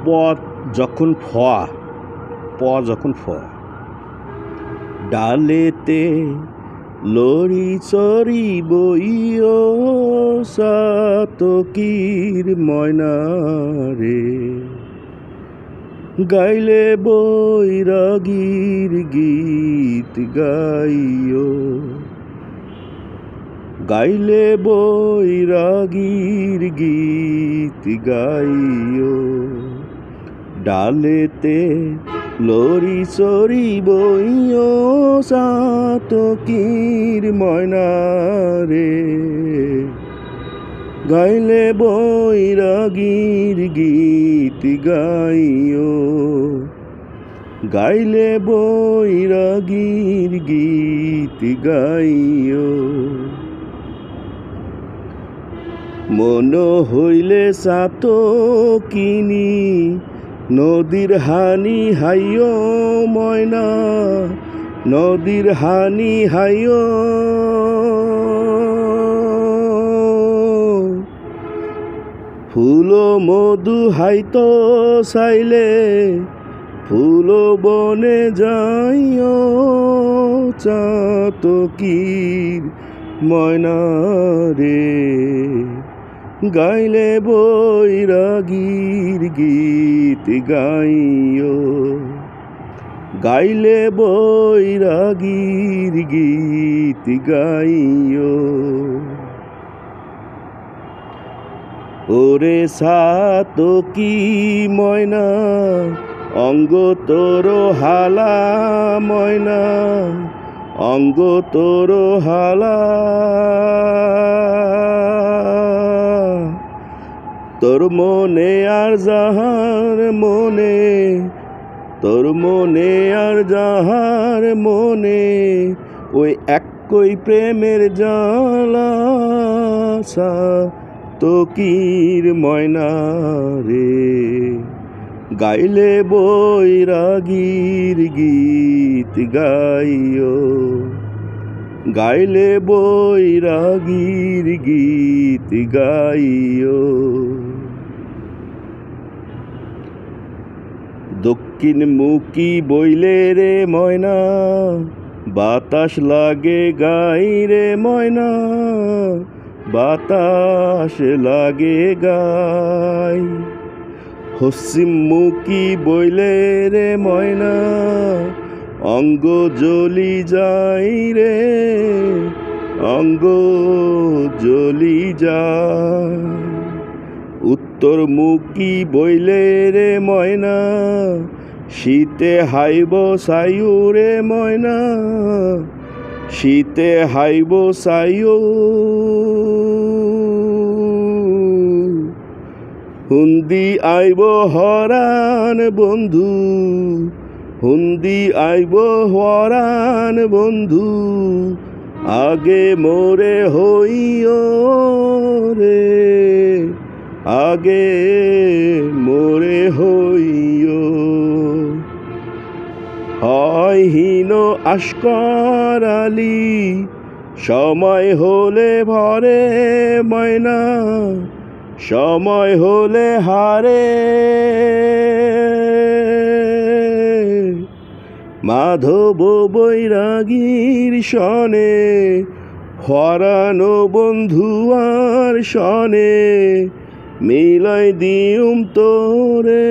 পথ যখন ফোয়া প যখন ফ ডালেতে লরি চরি বইও সাতকির ময়না রে গাইলে বৈরাগীর গীত গাইও গাইলে বৈরাগীর গীত গাইও ডালেতে লরি চরি বইও সাতকির ময়না রে গাইলে বৈরাগীর গীত গাইও গাইলে বৈরাগীর গীত গাইও মন হইলে সাতকিনি নদীর হানি হাইও ময়না নদীর হানি হাইও ফুল মধু হাইতো চাইলে ফুল বনে যাইও চাতকির ময়না রে গাইলে বৈরাগীর গীত গাইও গাইলে বৈরাগীর গীত গাইও ওরে সাতকি ময়না অঙ্গ তোর হালা ময়না অঙ্গ তোর হালা তোর মনে আর যাহার মনে তোর মনে আর যাহার মনে ওই একই প্রেমের জ্বালা সাতকির ময়না রে গাইলে বৈরাগীর গীত গাইও গাইলে বৈরাগীর গীত গাইও দক্ষিণ মুখী বইলে রে ময়না বাতাস লাগে গাই রে ময়না বাতাস লাগে গাই পশ্চিম মুখী বইলে রে ময়না অঙ্গ জ্বলি যাই রে অঙ্গ জ্বলি যায় উত্তর মুখী বইলে রে ময়না শীতে হাইব সায়ু রে ময়না শীতে হাইব সায়ু হুন্দি আইব হরান বন্ধু হুন্দি আইব হরান বন্ধু আগে মোরে হইও রে আগে মোরে হইও হয় হীন আস্কর আলী সময় হলে ভরে ময়না সময় হলে হারে মাধব বৈরাগীর সনে হরানো বন্ধু আর সনে মিলাই দিউম তোরে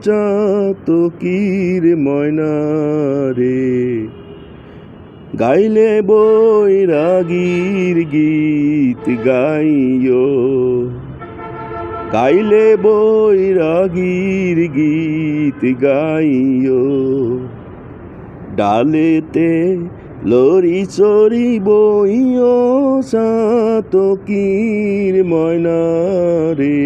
চাতকির ময়না রে গাইলে বৈরাগীর গীত গাইও গাইলে বৈরাগীর গীত গাইও ডালেতে লরি চরি বইও সাতকির ময়না রে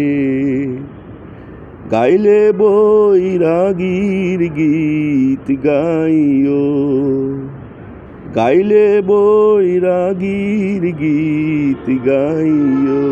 গাইলে বৈরাগীর গীত গাইও গাইলে বৈরাগীর গীত গাইও।